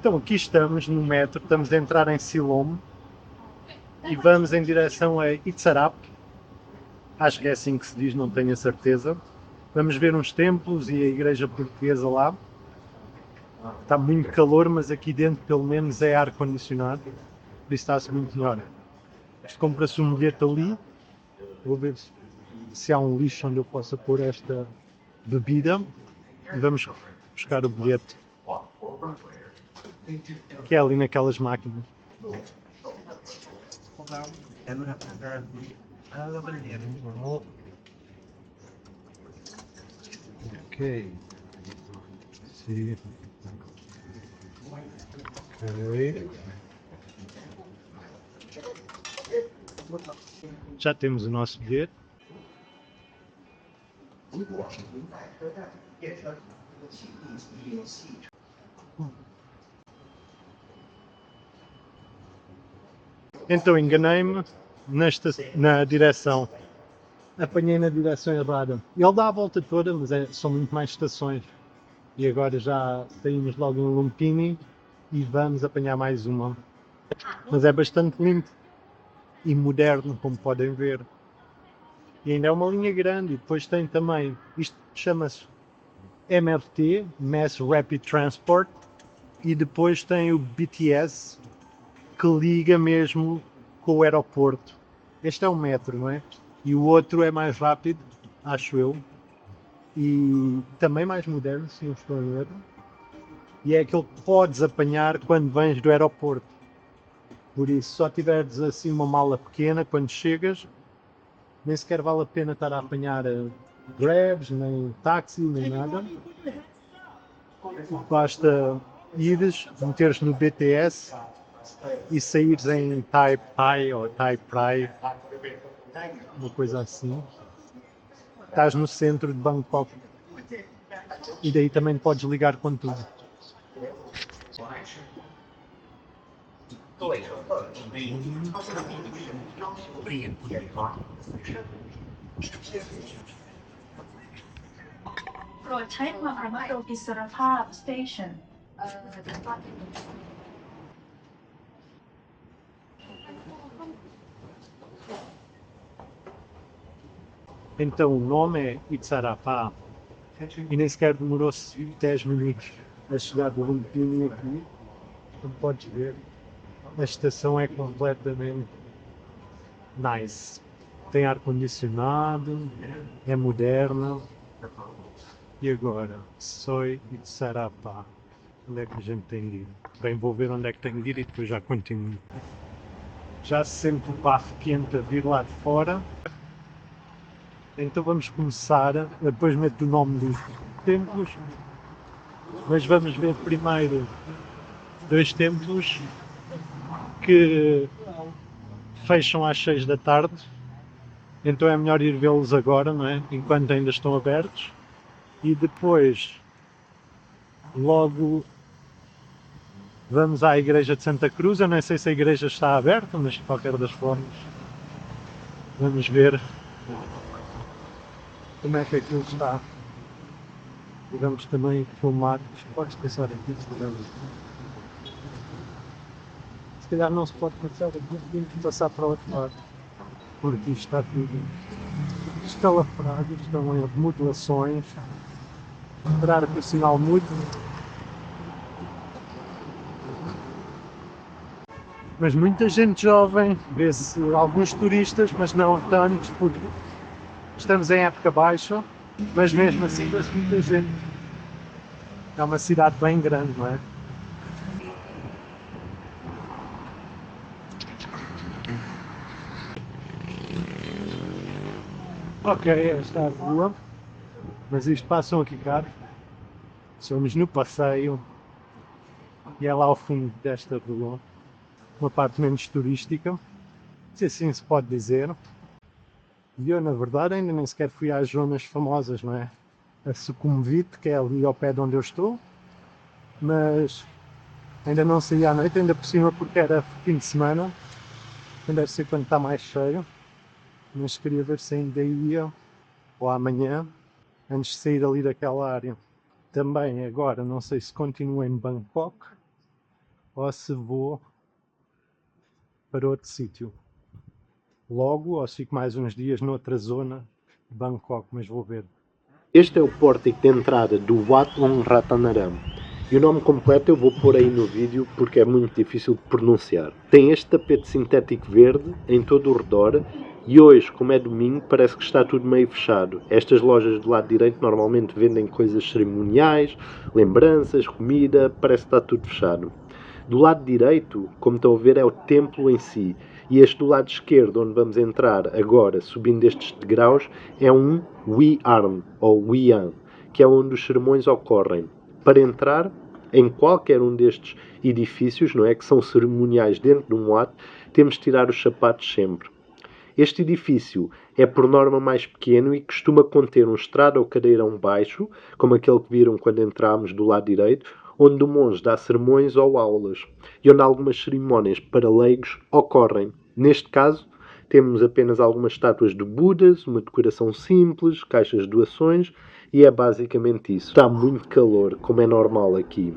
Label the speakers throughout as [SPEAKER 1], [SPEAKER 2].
[SPEAKER 1] Então aqui estamos no metro, estamos a entrar em Siloam e vamos em direção a Itsarap. Acho que é assim que se diz, não tenho a certeza. Vamos ver uns templos e a igreja portuguesa lá. Está muito calor, mas aqui dentro pelo menos é ar-condicionado, por isso está-se muito melhor. Compra-se um bilhete ali, vou ver se há um lixo onde eu possa pôr esta bebida e vamos buscar o bilhete, que é ali naquelas máquinas. Ok. Sim. Ok. Já temos o nosso bilhete. Então enganei-me na direção. Apanhei na direção errada. Ele dá a volta toda, mas são muito mais estações. E agora já saímos logo em Lumpini e vamos apanhar mais uma. Mas é bastante limpo e moderno, como podem ver. E ainda é uma linha grande. E depois tem também, isto chama-se MRT, Mass Rapid Transport, e depois tem o BTS, que liga mesmo com o aeroporto. Este é um metro, não é? E o outro é mais rápido, acho eu, e também mais moderno, se não estou a erro. E é aquele que podes apanhar quando vens do aeroporto. Por isso, só tiveres assim uma mala pequena quando chegas, nem sequer vale a pena estar a apanhar grabs, nem táxi, nem nada. Basta ires, meteres no BTS e saíres em Tai Pai ou Tai Prai, uma coisa assim. Estás no centro de Bangkok e daí também podes ligar com tudo.
[SPEAKER 2] Station
[SPEAKER 1] Então o nome é Itsarapá e nem sequer demorou-se 10 minutos a chegar do Lumpini aqui. Como podes ver, a estação é completamente nice. Tem ar-condicionado, é moderna. E agora, Soy Itsarapá. Onde é que a gente tem de ir? Bem, vou ver onde é que tenho de ir e depois já continuo. Já se sente o bafo quente a vir lá de fora. Então vamos começar, depois meto o nome dos templos, mas vamos ver primeiro dois templos que fecham às 6 da tarde, então é melhor ir vê-los agora, não é? Enquanto ainda estão abertos, e depois logo vamos à igreja de Santa Cruz. Eu não sei se a igreja está aberta, mas de qualquer das formas vamos ver como é que aquilo está. E vamos também filmar. Podes pensar aqui, se calhar não se pode passar aqui, temos que passar para o outro lado, porque isto está tudo escalafrado, estão em remodelações. Esperar que o sinal mude. Mas muita gente jovem, vê-se alguns turistas, mas não tantos, porque estamos em época baixa, mas mesmo assim vê-se muita gente. É uma cidade bem grande, não é? Ok, esta é a rua, mas isto passam aqui carros. Somos no passeio e é lá ao fundo desta rua, uma parte menos turística, se assim se pode dizer. E eu, na verdade, ainda nem sequer fui às zonas famosas, não é? A Sukhumvit, que é ali ao pé de onde eu estou, mas ainda não saí à noite, ainda por cima porque era fim de semana, ainda deve ser quando está mais cheio, mas queria ver se ainda ia, ou amanhã, antes de sair ali daquela área. Também agora, não sei se continuo em Bangkok, ou se vou para outro sítio. Logo, ou se fico mais uns dias noutra zona de Bangkok, mas vou ver.
[SPEAKER 2] Este é o pórtico de entrada do Wat Phra Ratanaram. E o nome completo eu vou pôr aí no vídeo porque é muito difícil de pronunciar. Tem este tapete sintético verde em todo o redor e hoje, como é domingo, parece que está tudo meio fechado. Estas lojas do lado direito normalmente vendem coisas cerimoniais, lembranças, comida, parece que está tudo fechado. Do lado direito, como estão a ver, é o templo em si. E este do lado esquerdo, onde vamos entrar agora, subindo estes degraus, é um Wiarn, ou Wian, que é onde os sermões ocorrem. Para entrar em qualquer um destes edifícios, não é, que são cerimoniais dentro de um Wat, temos de tirar os sapatos sempre. Este edifício é por norma mais pequeno e costuma conter um estrado ou cadeirão baixo, como aquele que viram quando entrámos do lado direito, onde o monge dá sermões ou aulas, e onde algumas cerimónias para leigos ocorrem. Neste caso, temos apenas algumas estátuas de Budas, uma decoração simples, caixas de doações, e é basicamente isso. Está muito calor, como é normal aqui.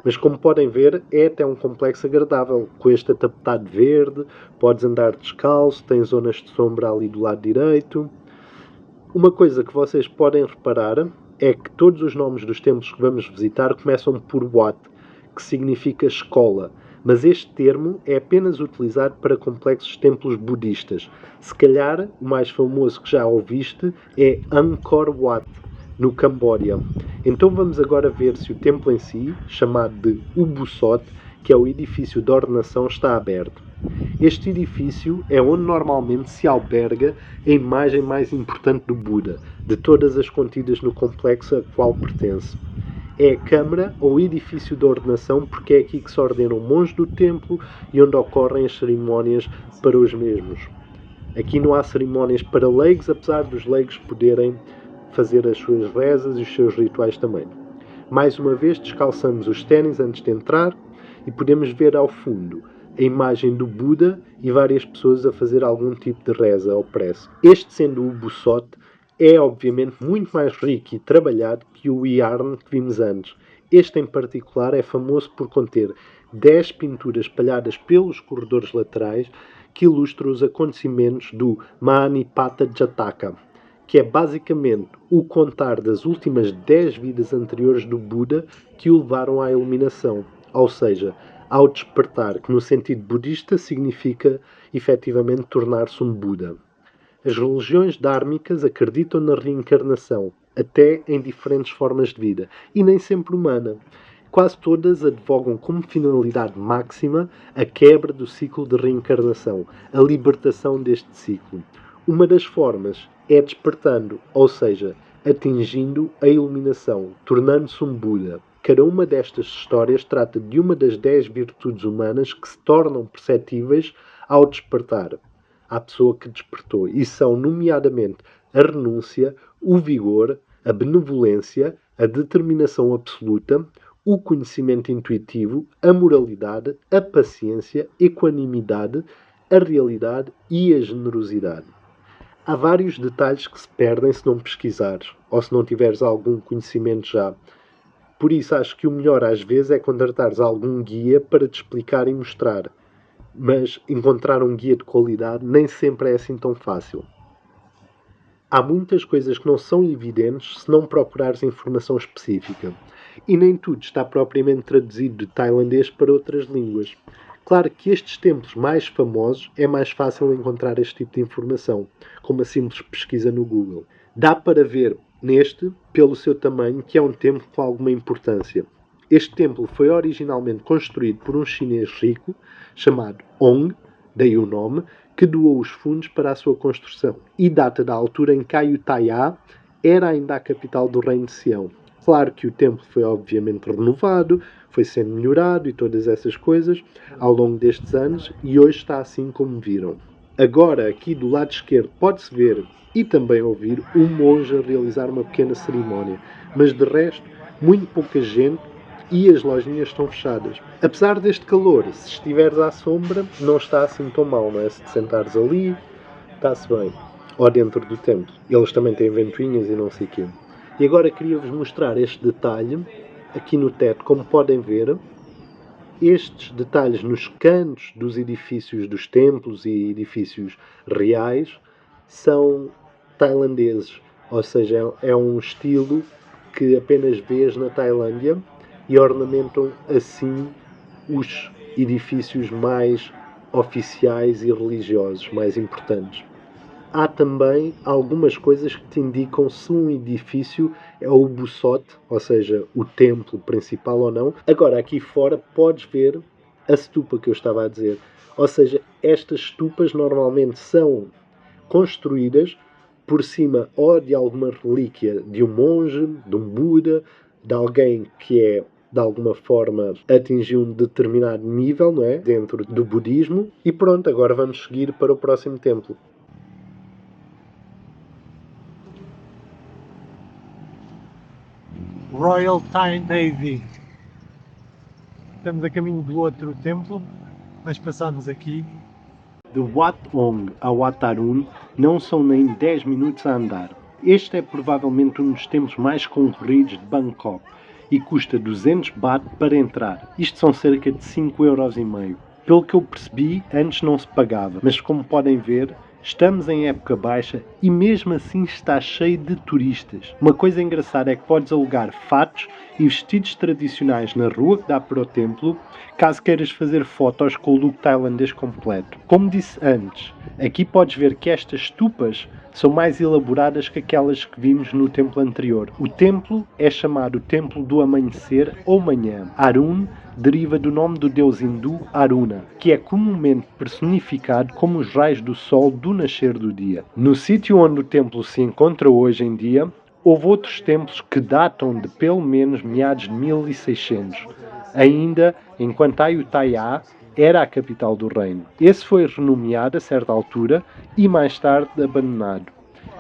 [SPEAKER 2] Mas como podem ver, é até um complexo agradável, com este tapetado verde, podes andar descalço, tem zonas de sombra ali do lado direito. Uma coisa que vocês podem reparar é que todos os nomes dos templos que vamos visitar começam por Wat, que significa escola, mas este termo é apenas utilizado para complexos templos budistas. Se calhar, o mais famoso que já ouviste é Angkor Wat, no Camboja. Então vamos agora ver se o templo em si, chamado de Ubosot, que é o edifício de ordenação, está aberto. Este edifício é onde normalmente se alberga a imagem mais importante do Buda, de todas as contidas no complexo a qual pertence. É a câmara ou edifício de ordenação porque é aqui que se ordenam monges do templo e onde ocorrem as cerimónias para os mesmos. Aqui não há cerimónias para leigos, apesar dos leigos poderem fazer as suas rezas e os seus rituais também. Mais uma vez descalçamos os ténis antes de entrar e podemos ver ao fundo a imagem do Buda e várias pessoas a fazer algum tipo de reza ou prece. Este, sendo o Ubosot, é obviamente muito mais rico e trabalhado que o Wiarn que vimos antes. Este em particular é famoso por conter 10 pinturas espalhadas pelos corredores laterais que ilustram os acontecimentos do Mahanipata Jataka, que é basicamente o contar das últimas 10 vidas anteriores do Buda que o levaram à iluminação, ou seja, ao despertar, que no sentido budista significa efetivamente tornar-se um Buda. As religiões dármicas acreditam na reencarnação, até em diferentes formas de vida, e nem sempre humana. Quase todas advogam como finalidade máxima a quebra do ciclo de reencarnação, a libertação deste ciclo. Uma das formas é despertando, ou seja, atingindo a iluminação, tornando-se um Buda. Cada uma destas histórias trata de uma das 10 virtudes humanas que se tornam perceptíveis ao despertar à pessoa que despertou, e são, nomeadamente, a renúncia, o vigor, a benevolência, a determinação absoluta, o conhecimento intuitivo, a moralidade, a paciência, a equanimidade, a realidade e a generosidade. Há vários detalhes que se perdem se não pesquisares, ou se não tiveres algum conhecimento já. Por isso acho que o melhor às vezes é contratares algum guia para te explicar e mostrar. Mas encontrar um guia de qualidade nem sempre é assim tão fácil. Há muitas coisas que não são evidentes se não procurares informação específica. E nem tudo está propriamente traduzido de tailandês para outras línguas. Claro que estes templos mais famosos é mais fácil encontrar este tipo de informação, com uma simples pesquisa no Google. Dá para ver neste, pelo seu tamanho, que é um templo com alguma importância. Este templo foi originalmente construído por um chinês rico, chamado Ong, daí o nome, que doou os fundos para a sua construção. E data da altura em que Ayutthaya era ainda a capital do reino de Sião. Claro que o templo foi obviamente renovado, foi sendo melhorado e todas essas coisas ao longo destes anos e hoje está assim como viram. Agora, aqui do lado esquerdo, pode-se ver e também ouvir um monge a realizar uma pequena cerimónia, mas de resto, muito pouca gente e as lojinhas estão fechadas. Apesar deste calor, se estiveres à sombra, não está assim tão mal, não é? Se te sentares ali, está-se bem. Ou dentro do templo. Eles também têm ventoinhas e não sei o quê. E agora queria-vos mostrar este detalhe aqui no teto, como podem ver. Estes detalhes nos cantos dos edifícios dos templos e edifícios reais são tailandeses, ou seja, é um estilo que apenas vês na Tailândia e ornamentam assim os edifícios mais oficiais e religiosos mais importantes. Há também algumas coisas que te indicam se um edifício é o buçote, ou seja, o templo principal ou não. Agora, aqui fora, podes ver a stupa que eu estava a dizer. Ou seja, estas stupas normalmente são construídas por cima ou de alguma relíquia de um monge, de um Buda, de alguém que é de alguma forma atingiu um determinado nível, não é? Dentro do budismo. E pronto, agora vamos seguir para o próximo templo.
[SPEAKER 1] Royal Thai Navy. Estamos a caminho do outro templo, mas passamos aqui.
[SPEAKER 2] De Wat Ong a Wat Arun não são nem 10 minutos a andar. Este é provavelmente um dos templos mais concorridos de Bangkok e custa 200 baht para entrar. Isto são cerca de 5,5 €. Pelo que eu percebi, antes não se pagava, mas como podem ver, estamos em época baixa e mesmo assim está cheio de turistas. Uma coisa engraçada é que podes alugar fatos e vestidos tradicionais na rua que dá para o templo, caso queiras fazer fotos com o look tailandês completo. Como disse antes, aqui podes ver que estas stupas são mais elaboradas que aquelas que vimos no templo anterior. O templo é chamado Templo do Amanhecer ou Manhã. Arun deriva do nome do deus hindu Aruna, que é comumente personificado como os raios do sol do nascer do dia. No sítio onde o templo se encontra hoje em dia, houve outros templos que datam de pelo menos meados de 1600, ainda enquanto Ayutthaya era a capital do reino. Esse foi renomeado a certa altura e mais tarde abandonado.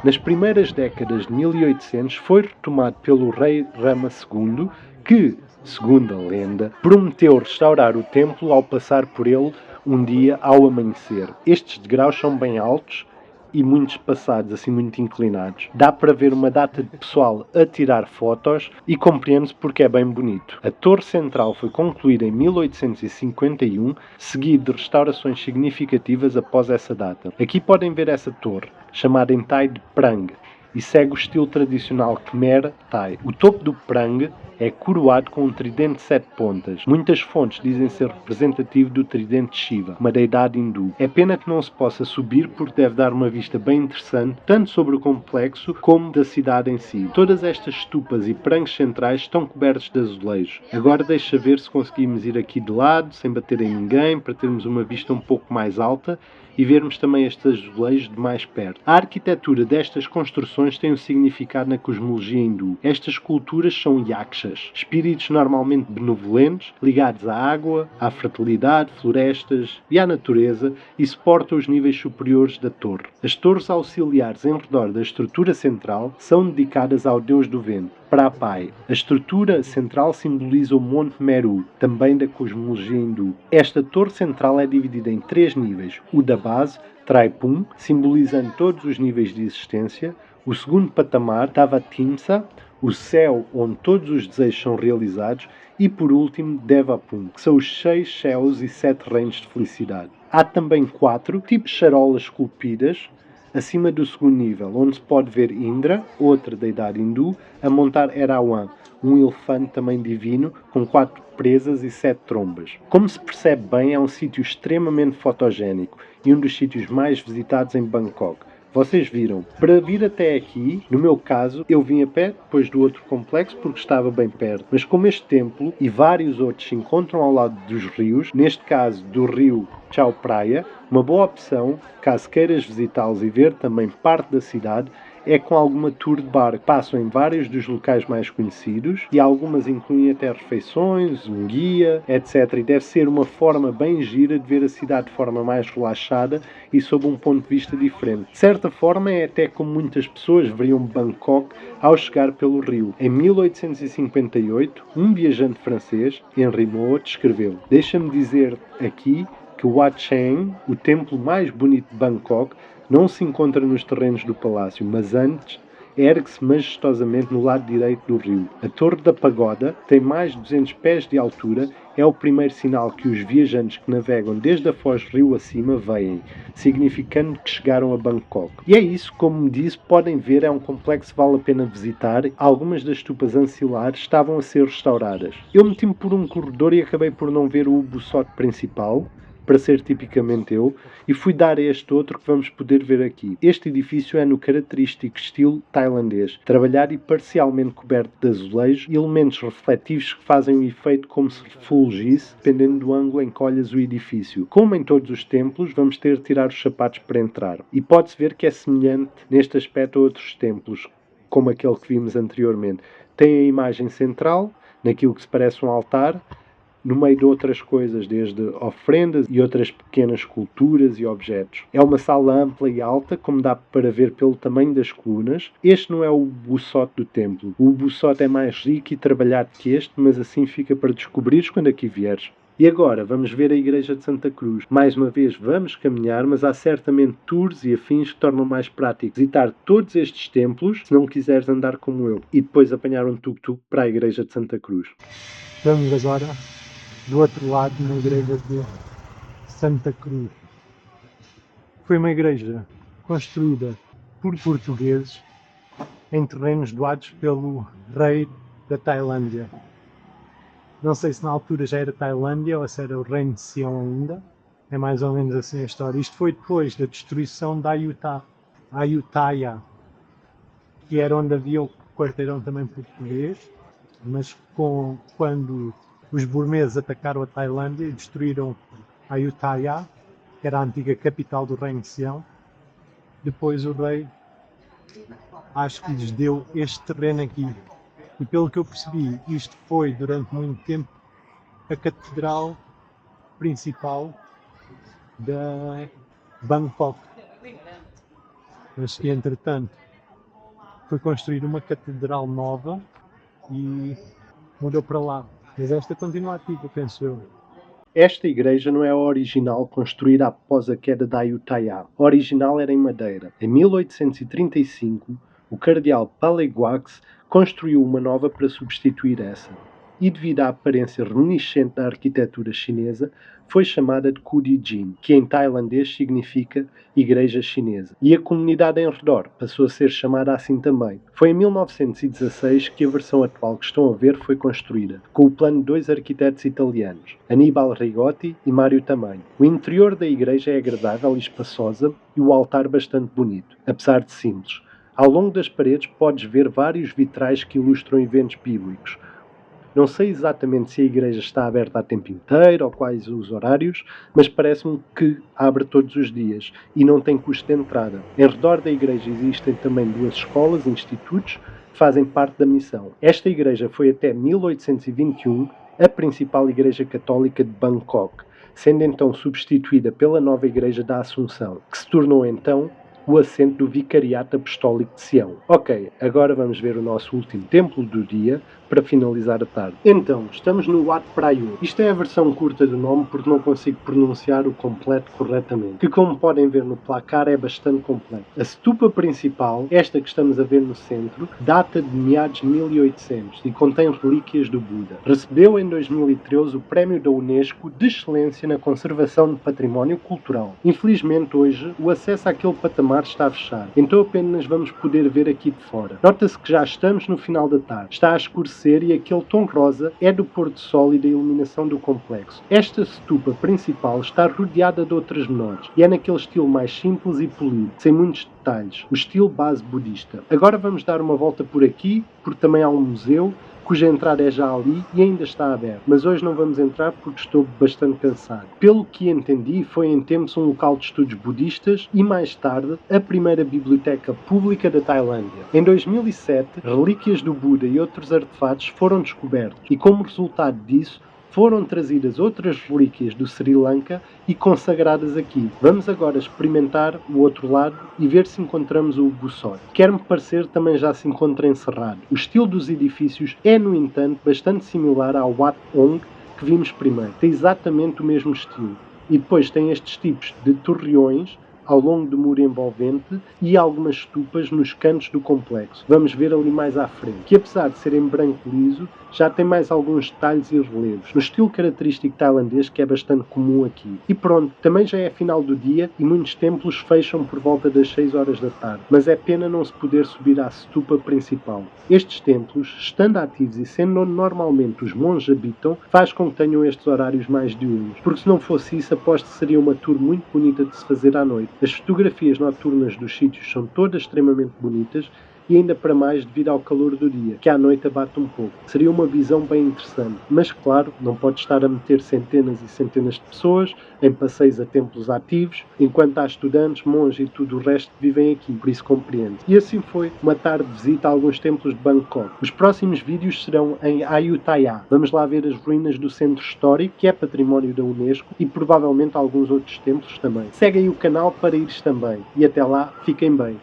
[SPEAKER 2] Nas primeiras décadas de 1800 foi retomado pelo rei Rama II, que, segundo a lenda, prometeu restaurar o templo ao passar por ele um dia ao amanhecer. Estes degraus são bem altos e muito espaçados, assim muito inclinados. Dá para ver uma data de pessoal a tirar fotos e compreende-se porque é bem bonito. A torre central foi concluída em 1851, seguido de restaurações significativas após essa data. Aqui podem ver essa torre, chamada em Thai de Prang, e segue o estilo tradicional Khmer Thai. O topo do Prang é coroado com um tridente de 7 pontas. Muitas fontes dizem ser representativo do tridente de Shiva, uma deidade hindu. É pena que não se possa subir porque deve dar uma vista bem interessante, tanto sobre o complexo como da cidade em si. Todas estas stupas e prangs centrais estão cobertos de azulejos. Agora deixa ver se conseguimos ir aqui de lado, sem bater em ninguém, para termos uma vista um pouco mais alta e vermos também estes azulejos de mais perto. A arquitetura destas construções tem um significado na cosmologia hindu. Estas esculturas são yakshas, espíritos normalmente benevolentes, ligados à água, à fertilidade, florestas e à natureza, e suportam os níveis superiores da torre. As torres auxiliares em redor da estrutura central são dedicadas ao deus do vento, Prapai. A estrutura central simboliza o Monte Meru, também da cosmologia hindu. Esta torre central é dividida em 3 níveis. O da base, Traipum, simbolizando todos os níveis de existência. O segundo patamar, Tavatimsa, o céu onde todos os desejos são realizados. E por último, Devapum, que são os 6 céus e 7 reinos de felicidade. Há também 4 tipos de charolas esculpidas acima do segundo nível, onde se pode ver Indra, outra deidade hindu, a montar Erawan, um elefante também divino, com 4 presas e 7 trombas. Como se percebe bem, é um sítio extremamente fotogénico e um dos sítios mais visitados em Bangkok. Vocês viram, para vir até aqui, no meu caso, eu vim a pé depois do outro complexo porque estava bem perto. Mas como este templo e vários outros se encontram ao lado dos rios, neste caso do rio Chao Phraya, uma boa opção, caso queiras visitá-los e ver também parte da cidade, é com alguma tour de barco. Passam em vários dos locais mais conhecidos e algumas incluem até refeições, um guia, etc. E deve ser uma forma bem gira de ver a cidade de forma mais relaxada e sob um ponto de vista diferente. De certa forma é até como muitas pessoas veriam Bangkok ao chegar pelo rio. Em 1858, um viajante francês, Henri Moat, escreveu: "Deixa-me dizer aqui que Wat Cheng, o templo mais bonito de Bangkok, não se encontra nos terrenos do palácio, mas antes ergue-se majestosamente no lado direito do rio. A Torre da Pagoda tem mais de 200 pés de altura, é o primeiro sinal que os viajantes que navegam desde a Foz rio acima veem, significando que chegaram a Bangkok. E é isso, como me disse, podem ver, é um complexo que vale a pena visitar. Algumas das estupas ancilares estavam a ser restauradas. Eu meti-me por um corredor e acabei por não ver o buçote principal, para ser tipicamente eu, e fui dar a este outro que vamos poder ver aqui. Este edifício é no característico estilo tailandês, trabalhado e parcialmente coberto de azulejos e elementos refletivos que fazem um efeito como se refulgisse, dependendo do ângulo em que olhas o edifício. Como em todos os templos, vamos ter de tirar os sapatos para entrar. E pode-se ver que é semelhante neste aspecto a outros templos, como aquele que vimos anteriormente. Tem a imagem central, naquilo que se parece um altar, no meio de outras coisas, desde ofrendas e outras pequenas esculturas e objetos. É uma sala ampla e alta, como dá para ver pelo tamanho das colunas. Este não é o buçote do templo. O buçote é mais rico e trabalhado que este, mas assim fica para descobrires quando aqui vieres. E agora vamos ver a Igreja de Santa Cruz. Mais uma vez vamos caminhar, mas há certamente tours e afins que tornam mais prático visitar todos estes templos, se não quiseres andar como eu, e depois apanhar um tuk-tuk para a Igreja de Santa Cruz.
[SPEAKER 1] Estamos agora do outro lado, na igreja de Santa Cruz. Foi uma igreja construída por portugueses em terrenos doados pelo rei da Tailândia. Não sei se na altura já era Tailândia ou se era o reino de Sião ainda. É mais ou menos assim a história. Isto foi depois da destruição da Ayutthaya, que era onde havia o quarteirão também português, mas quando os burmeses atacaram a Tailândia e destruíram Ayutthaya, que era a antiga capital do reino de Sião. Depois o rei, acho que lhes deu este terreno aqui. E pelo que eu percebi, isto foi durante muito tempo a catedral principal da Bangkok. Mas que entretanto foi construir uma catedral nova e mudou para lá. Mas esta continua ativa, penso eu.
[SPEAKER 2] Esta igreja não é a original construída após a queda da Ayutthaya. A original era em madeira. Em 1835, o cardeal Paleguax construiu uma nova para substituir essa. E devido à aparência reminiscente da arquitetura chinesa, foi chamada de Kudijin, que em tailandês significa Igreja Chinesa. E a comunidade em redor passou a ser chamada assim também. Foi em 1916 que a versão atual que estão a ver foi construída, com o plano de dois arquitetos italianos, Annibale Rigotti e Mário Tamanho. O interior da igreja é agradável e espaçosa e o altar bastante bonito, apesar de simples. Ao longo das paredes podes ver vários vitrais que ilustram eventos bíblicos. Não sei exatamente se a igreja está aberta a tempo inteiro ou quais os horários, mas parece-me que abre todos os dias e não tem custo de entrada. Em redor da igreja existem também duas escolas e institutos que fazem parte da missão. Esta igreja foi até 1821 a principal igreja católica de Bangkok, sendo então substituída pela nova igreja da Assunção, que se tornou então o assento do Vicariato Apostólico de Sião. Ok, agora vamos ver o nosso último templo do dia para finalizar a tarde. Então, estamos no Wat Prayu. Isto é a versão curta do nome porque não consigo pronunciar o completo corretamente, que como podem ver no placar é bastante completo. A stupa principal, esta que estamos a ver no centro, data de meados de 1800 e contém relíquias do Buda. Recebeu em 2013 o prémio da Unesco de excelência na conservação de património cultural. Infelizmente hoje o acesso àquele patamar está fechado, então apenas vamos poder ver aqui de fora. Nota-se que já estamos no final da tarde. Está a escurecer e aquele tom rosa é do pôr do sol e da iluminação do complexo. Esta stupa principal está rodeada de outras menores e é naquele estilo mais simples e polido, sem muitos detalhes, o estilo base budista. Agora vamos dar uma volta por aqui, porque também há um museu cuja entrada é já ali e ainda está aberto. Mas hoje não vamos entrar porque estou bastante cansado. Pelo que entendi, foi em tempos um local de estudos budistas e mais tarde a primeira biblioteca pública da Tailândia. Em 2007, relíquias do Buda e outros artefatos foram descobertos e como resultado disso, foram trazidas outras relíquias do Sri Lanka e consagradas aqui. Vamos agora experimentar o outro lado e ver se encontramos o buçote. Quer-me parecer também já se encontra encerrado. O estilo dos edifícios é, no entanto, bastante similar ao Wat Ong que vimos primeiro. Tem exatamente o mesmo estilo. E depois tem estes tipos de torreões ao longo do muro envolvente e algumas estupas nos cantos do complexo. Vamos ver ali mais à frente, que apesar de serem branco liso, já tem mais alguns detalhes e relevos, no estilo característico tailandês que é bastante comum aqui. E pronto, também já é final do dia e muitos templos fecham por volta das 6 horas da tarde, mas é pena não se poder subir à stupa principal. Estes templos, estando ativos e sendo onde normalmente os monges habitam, faz com que tenham estes horários mais diurnos, porque se não fosse isso, aposto que seria uma tour muito bonita de se fazer à noite. As fotografias noturnas dos sítios são todas extremamente bonitas, e ainda para mais devido ao calor do dia, que à noite abate um pouco. Seria uma visão bem interessante, mas claro, não pode estar a meter centenas e centenas de pessoas em passeios a templos ativos, enquanto há estudantes, monges e tudo o resto que vivem aqui, por isso compreendo. E assim foi uma tarde de visita a alguns templos de Bangkok. Os próximos vídeos serão em Ayutthaya. Vamos lá ver as ruínas do centro histórico, que é património da Unesco, e provavelmente alguns outros templos também. Seguem o canal para ires também. E até lá, fiquem bem.